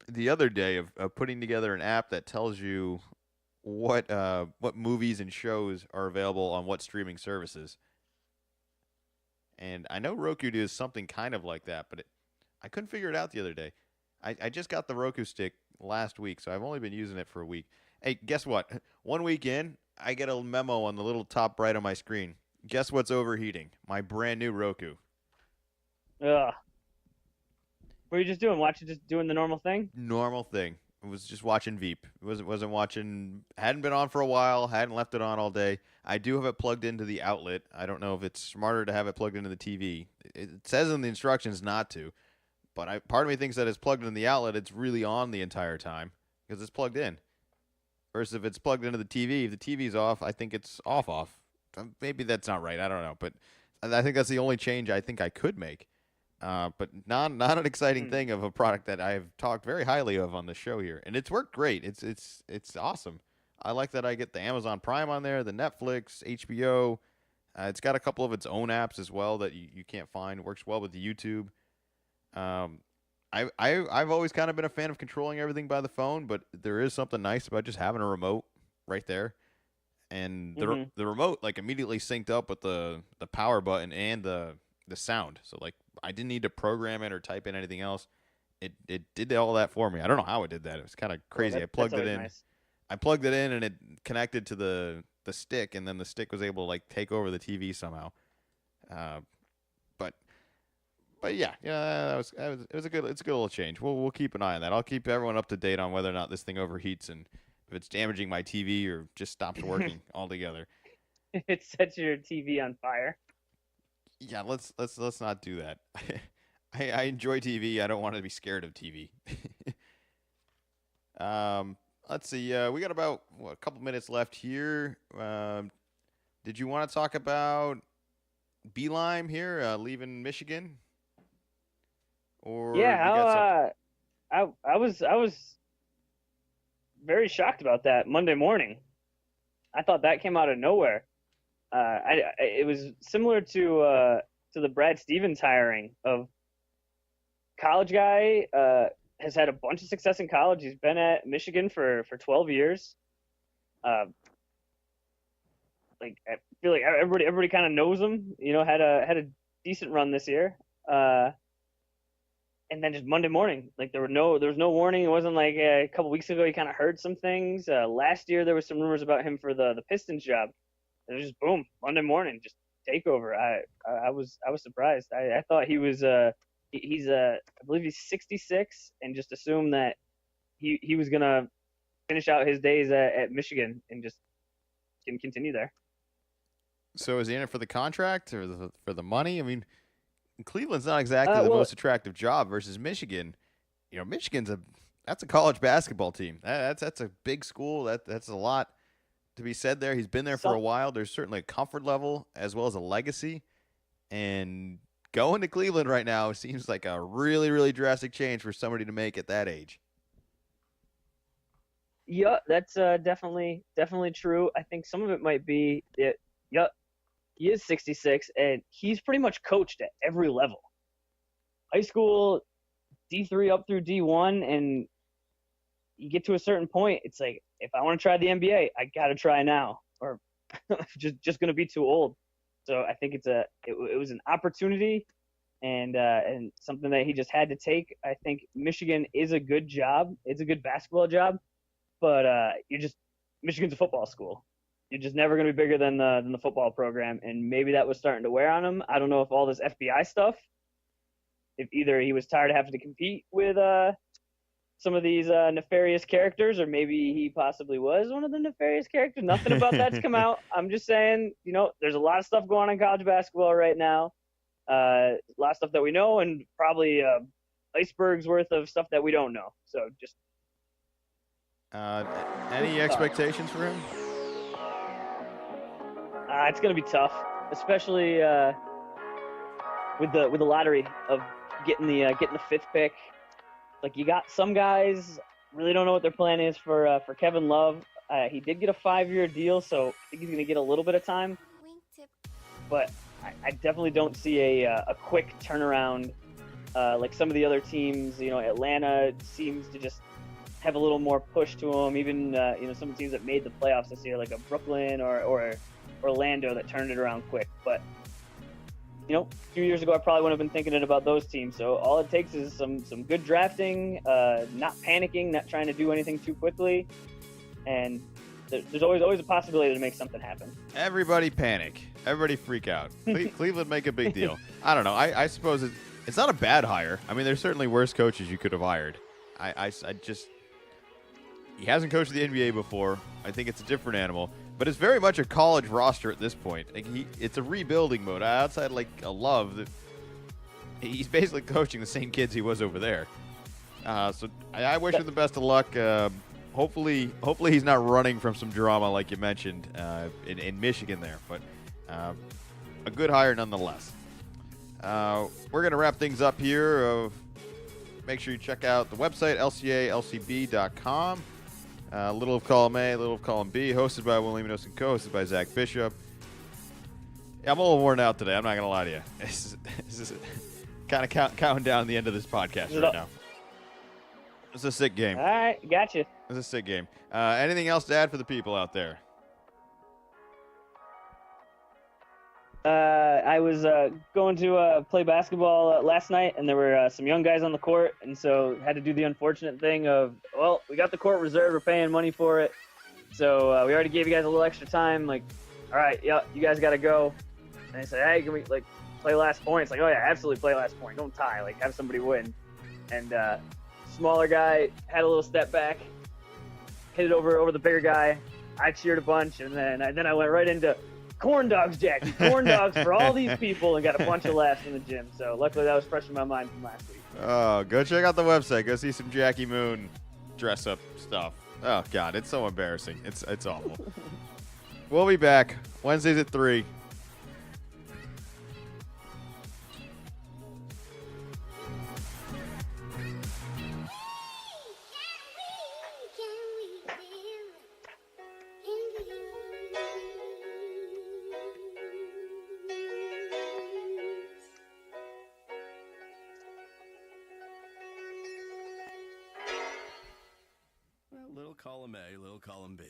B: the other day of putting together an app that tells you what movies and shows are available on what streaming services. And I know Roku does something kind of like that, but I couldn't figure it out the other day. I just got the Roku stick last week, so I've only been using it for a week. Hey, guess what? 1 week in, I get a memo on the little top right on my screen. Guess what's overheating? My brand new Roku.
C: Ugh. What are you just doing? Watching, just doing the normal thing?
B: Normal thing. It was just watching Veep. It wasn't watching. Hadn't been on for a while. Hadn't left it on all day. I do have it plugged into the outlet. I don't know if it's smarter to have it plugged into the TV. It says in the instructions not to, but part of me thinks that it's plugged in the outlet. It's really on the entire time because it's plugged in. Versus if it's plugged into the TV, if the TV's off, I think it's off. Maybe that's not right. I don't know, but I think that's the only change I think I could make. But not an exciting
C: Hmm.
B: thing of a product that I have talked very highly of on the show here, and it's worked great. It's awesome. I like that I get the Amazon Prime on there, the Netflix, HBO. It's got a couple of its own apps as well that you can't find. It works well with the YouTube. Um, I've always kind of been a fan of controlling everything by the phone, but there is something nice about just having a remote right there, and
C: Mm-hmm.
B: the remote like immediately synced up with the power button and the sound. So like I didn't need to program it or type in anything else. It did all that for me. I don't know how it did that. It was kind of
C: Well,
B: crazy. I
C: that's
B: plugged it
C: always
B: in.
C: nice.
B: I plugged it in and it connected to the stick, and then the stick was able to like take over the TV somehow. Uh, but yeah, it's a good little change. We'll keep an eye on that. I'll keep everyone up to date on whether or not this thing overheats and if it's damaging my TV or just stops working altogether.
C: It sets your TV on fire.
B: Yeah, let's not do that. I enjoy TV. I don't want to be scared of TV. Let's see. We got about a couple minutes left here. Did you want to talk about Beeline here leaving Michigan, or
C: Yeah,
B: you got something?
C: I was very shocked about that Monday morning. I thought that came out of nowhere. It was similar to the Brad Stevens hiring of college guy. Has had a bunch of success in college. He's been at Michigan for 12 years. Uh, like I feel like everybody kind of knows him. You know, had a decent run this year. And then just Monday morning, like there was no warning. It wasn't like a couple weeks ago he kind of heard some things. Last year there was some rumors about him for the Pistons job. It was just boom Monday morning, just takeover. I was surprised. I thought he was he's I believe he's 66, and just assumed that he was gonna finish out his days at Michigan and just can continue there.
B: So is he in it for the contract or for the money? I mean, Cleveland's not exactly the
C: Well,
B: most attractive job versus Michigan. Michigan's that's a college basketball team. That's a big school. That's a lot to be said there. He's been there for
C: some
B: a while. There's certainly a comfort level as well as a legacy. And going to Cleveland right now seems like a really, really drastic change for somebody to make at that age.
C: Yeah, that's definitely true. I think some of it might be it. Yeah, he is 66, and he's pretty much coached at every level. High school, D3 up through D1, and you get to a certain point, it's like if I want to try the NBA, I got to try now, or just gonna be too old. So I think it was an opportunity and something that he just had to take. I think Michigan is a good job. It's a good basketball job, but you just Michigan's a football school. You're just never going to be bigger than the football program, and maybe that was starting to wear on him. I don't know if all this FBI stuff, if either he was tired of having to compete with some of these nefarious characters, or maybe he possibly was one of the nefarious characters. Nothing about that's come out. I'm just saying, there's a lot of stuff going on in college basketball right now. A lot of stuff that we know, and probably iceberg's worth of stuff that we don't know. So just
B: Uh, any expectations for him?
C: It's gonna be tough, especially with the lottery of getting the fifth pick. Like you got some guys really don't know what their plan is for Kevin Love. He did get a 5-year deal, so I think he's gonna get a little bit of time. But I definitely don't see a quick turnaround like some of the other teams. You know, Atlanta seems to just have a little more push to them. Even some of the teams that made the playoffs this year, like a Brooklyn or Orlando, that turned it around quick. But a few years ago, I probably wouldn't have been thinking it about those teams. So all it takes is some good drafting, not panicking, not trying to do anything too quickly, and there's always a possibility to make something happen.
B: Everybody panic. Everybody freak out. Cleveland make a big deal. I don't know. I suppose it's not a bad hire. I mean, there's certainly worse coaches you could have hired. I just he hasn't coached the NBA before. I think it's a different animal. But it's very much a college roster at this point. Like it's a rebuilding mode. Outside like a Love, he's basically coaching the same kids he was over there. So I wish him the best of luck. Hopefully he's not running from some drama like you mentioned in Michigan there. But a good hire nonetheless. We're gonna wrap things up here. Make sure you check out the website lcalcb.com. Little of Column A, Little of Column B, hosted by William and co-hosted by Zach Bishop. Yeah, I'm a little worn out today. I'm not going to lie to you. This is kind of counting down the end of this podcast right now. It's a sick game.
C: All right, gotcha.
B: It's a sick game. Anything else to add for the people out there?
C: I was going to play basketball last night, and there were some young guys on the court, and so had to do the unfortunate thing of, well, we got the court reserved, we're paying money for it, so we already gave you guys a little extra time. Like, all right, yeah, you guys got to go. And they said, hey, can we play last point? It's like, oh yeah, absolutely, play last point. Don't tie. Like, have somebody win. And smaller guy had a little step back, hit it over the bigger guy. I cheered a bunch, and then I went right into corn dogs, Jackie. Corn dogs for all these people, and got a bunch of laughs in the gym. So luckily that was fresh in my mind from last week.
B: Oh, go check out the website. Go see some Jackie Moon dress up stuff. Oh God, it's so embarrassing. It's awful. We'll be back Wednesdays at 3.
A: Little column A, little column B.